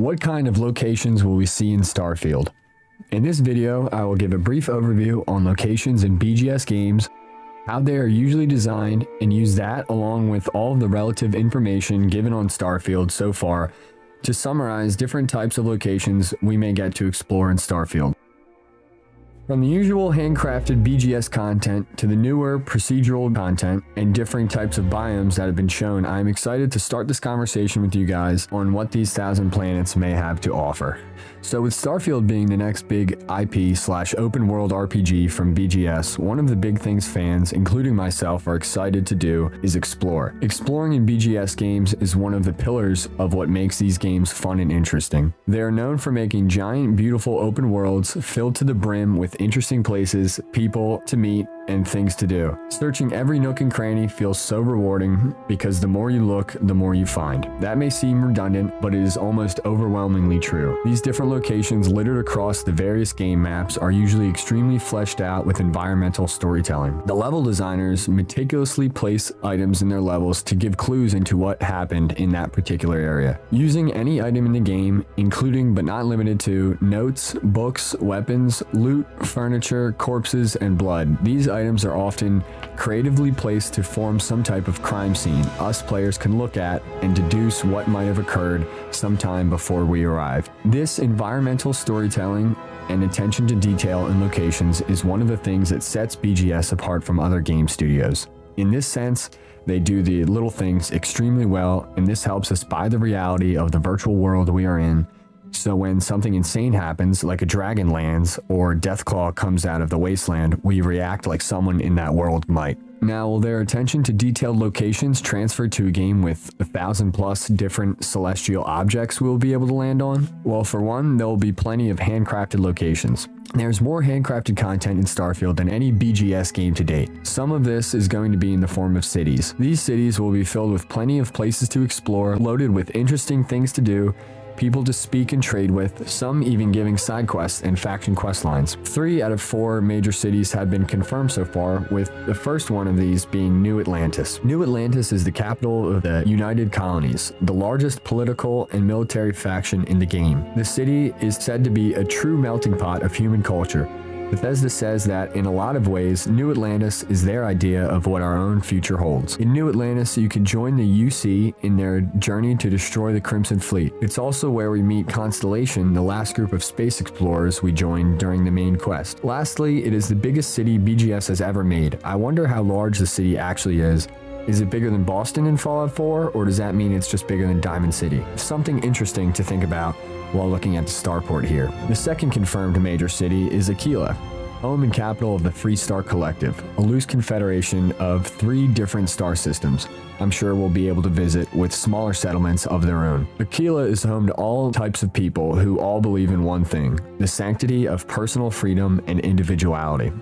What kind of locations will we see in Starfield? In this video, I will give a brief overview on locations in BGS games, how they are usually designed, and use that along with all of the relative information given on Starfield so far to summarize different types of locations we may get to explore in Starfield. From the usual handcrafted BGS content to the newer procedural content and different types of biomes that have been shown, I am excited to start this conversation with you guys on what these 1,000 planets may have to offer. So with Starfield being the next big IP/open world RPG from BGS, one of the big things fans, including myself, are excited to do is explore. Exploring in BGS games is one of the pillars of what makes these games fun and interesting. They are known for making giant, beautiful open worlds filled to the brim with interesting places, people to meet, and things to do. Searching every nook and cranny feels so rewarding because the more you look, the more you find. That may seem redundant, but it is almost overwhelmingly true. These different locations littered across the various game maps are usually extremely fleshed out with environmental storytelling. The level designers meticulously place items in their levels to give clues into what happened in that particular area. Using any item in the game, including but not limited to notes, books, weapons, loot, furniture, corpses, and blood. These items are often creatively placed to form some type of crime scene us players can look at and deduce what might have occurred sometime before we arrive. This environmental storytelling and attention to detail in locations is one of the things that sets BGS apart from other game studios. In this sense, they do the little things extremely well, and this helps us buy the reality of the virtual world we are in. So when something insane happens, like a dragon lands or Deathclaw comes out of the wasteland, we react like someone in that world might. Now, will their attention to detailed locations transfer to a game with 1,000+ different celestial objects we'll be able to land on? Well, for one, there will be plenty of handcrafted locations. There's more handcrafted content in Starfield than any BGS game to date. Some of this is going to be in the form of cities. These cities will be filled with plenty of places to explore, loaded with interesting things to do, people to speak and trade with, some even giving side quests and faction quest lines. 3 out of 4 major cities have been confirmed so far, with the first one of these being New Atlantis. New Atlantis is the capital of the United Colonies, the largest political and military faction in the game. The city is said to be a true melting pot of human culture. Bethesda says that in a lot of ways, New Atlantis is their idea of what our own future holds. In New Atlantis, you can join the UC in their journey to destroy the Crimson Fleet. It's also where we meet Constellation, the last group of space explorers we joined during the main quest. Lastly, it is the biggest city BGS has ever made. I wonder how large the city actually is. Is it bigger than Boston in Fallout 4, or does that mean it's just bigger than Diamond City? Something interesting to think about while looking at the starport here. The second confirmed major city is Aquila, home and capital of the Free Star Collective, a loose confederation of 3 different star systems I'm sure we'll be able to visit with smaller settlements of their own. Aquila is home to all types of people who all believe in one thing: the sanctity of personal freedom and individuality.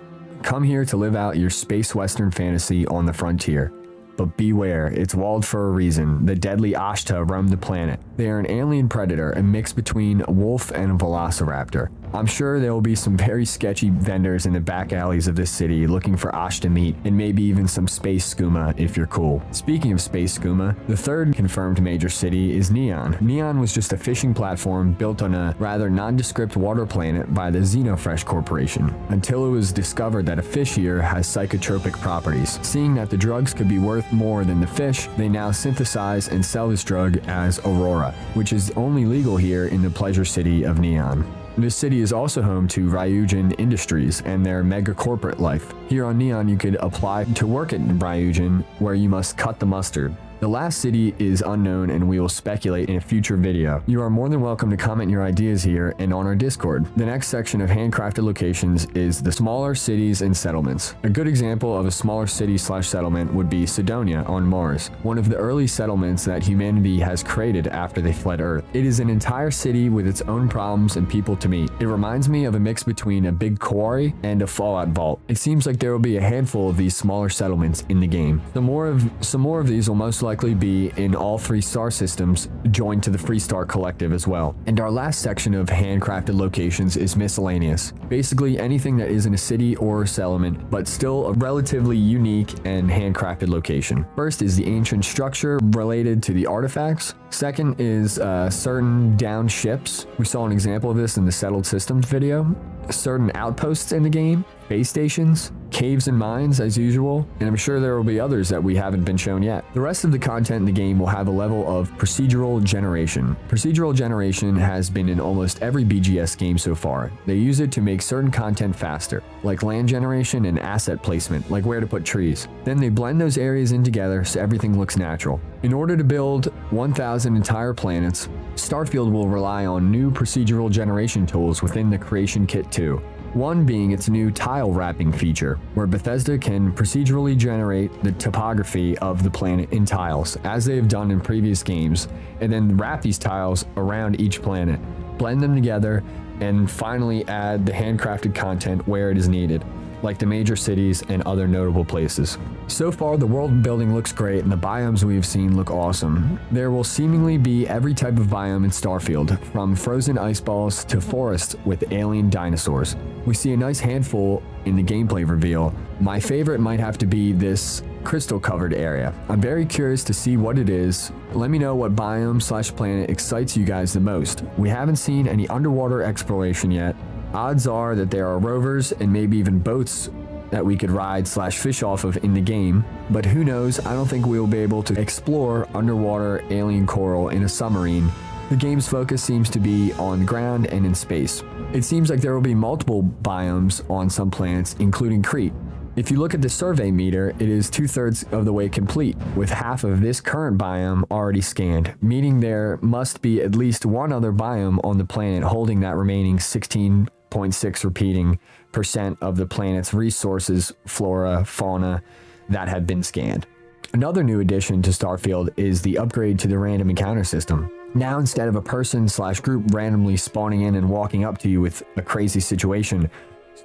Come here to live out your space western fantasy on the frontier. But beware, it's walled for a reason. The deadly Ashta roam the planet. They are an alien predator, a mix between a wolf and a velociraptor. I'm sure there will be some very sketchy vendors in the back alleys of this city looking for Ashta meat, and maybe even some space skooma if you're cool. Speaking of space skooma, the third confirmed major city is Neon. Neon was just a fishing platform built on a rather nondescript water planet by the Xenofresh Corporation, until it was discovered that a fish here has psychotropic properties. Seeing that the drugs could be worth more than the fish, they now synthesize and sell this drug as Aurora, which is only legal here in the pleasure city of Neon. This city is also home to Ryujin Industries and their mega corporate life. Here on Neon, you could apply to work at Ryujin, where you must cut the mustard. The last city is unknown, and we will speculate in a future video. You are more than welcome to comment your ideas here and on our Discord. The next section of handcrafted locations is the smaller cities and settlements. A good example of a smaller city/settlement would be Cydonia on Mars, one of the early settlements that humanity has created after they fled Earth. It is an entire city with its own problems and people to meet. It reminds me of a mix between a big quarry and a Fallout vault. It seems like there will be a handful of these smaller settlements in the game. Some more of these will most likely likely be in all 3 star systems joined to the Free Star Collective as well. And our last section of handcrafted locations is Miscellaneous. Basically anything that isn't a city or a settlement, but still a relatively unique and handcrafted location. First is the ancient structure related to the artifacts. Second is certain downed ships. We saw an example of this in the Settled Systems video. Certain outposts in the game, base stations, caves and mines as usual, and I'm sure there will be others that we haven't been shown yet. The rest of the content in the game will have a level of procedural generation. Procedural generation has been in almost every BGS game so far. They use it to make certain content faster, like land generation and asset placement, like where to put trees. Then they blend those areas in together so everything looks natural. In order to build 1,000 entire planets, Starfield will rely on new procedural generation tools within the Creation Kit 2. One being its new tile wrapping feature, where Bethesda can procedurally generate the topography of the planet in tiles, as they have done in previous games, and then wrap these tiles around each planet, blend them together, and finally add the handcrafted content where it is needed, like the major cities and other notable places. So far, the world building looks great and the biomes we have seen look awesome. There will seemingly be every type of biome in Starfield, from frozen ice balls to forests with alien dinosaurs. We see a nice handful in the gameplay reveal. My favorite might have to be this crystal covered area. I'm very curious to see what it is. Let me know what biome/planet excites you guys the most. We haven't seen any underwater exploration yet. Odds are that there are rovers and maybe even boats that we could ride/fish off of in the game, but who knows, I don't think we will be able to explore underwater alien coral in a submarine. The game's focus seems to be on ground and in space. It seems like there will be multiple biomes on some planets, including Crete. If you look at the survey meter, it is 2/3 of the way complete, with half of this current biome already scanned, meaning there must be at least one other biome on the planet holding that remaining 16.6 repeating % of the planet's resources, flora, fauna that have been scanned. Another new addition to Starfield is the upgrade to the random encounter system. Now, instead of a person/group randomly spawning in and walking up to you with a crazy situation,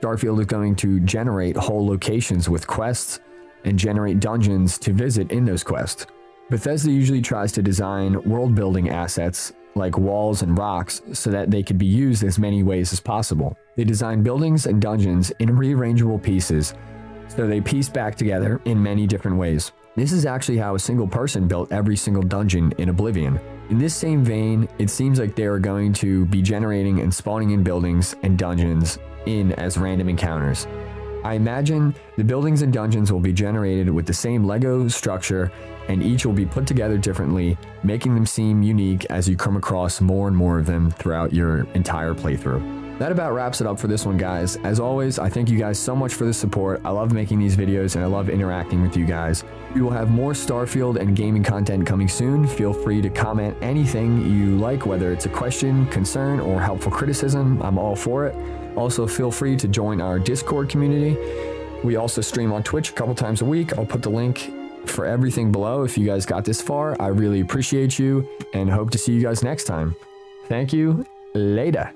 Starfield is going to generate whole locations with quests and generate dungeons to visit in those quests. Bethesda usually tries to design world-building assets like walls and rocks so that they could be used as many ways as possible. They design buildings and dungeons in rearrangeable pieces, so they piece back together in many different ways. This is actually how a single person built every single dungeon in Oblivion. In this same vein, it seems like they are going to be generating and spawning in buildings and dungeons in as random encounters. I imagine the buildings and dungeons will be generated with the same Lego structure, and each will be put together differently, making them seem unique as you come across more and more of them throughout your entire playthrough. That about wraps it up for this one, guys. As always, I thank you guys so much for the support. I love making these videos and I love interacting with you guys. We will have more Starfield and gaming content coming soon. Feel free to comment anything you like, whether it's a question, concern, or helpful criticism. I'm all for it. Also, feel free to join our Discord community. We also stream on Twitch a couple times a week. I'll put the link for everything below if you guys got this far. I really appreciate you and hope to see you guys next time. Thank you. Later.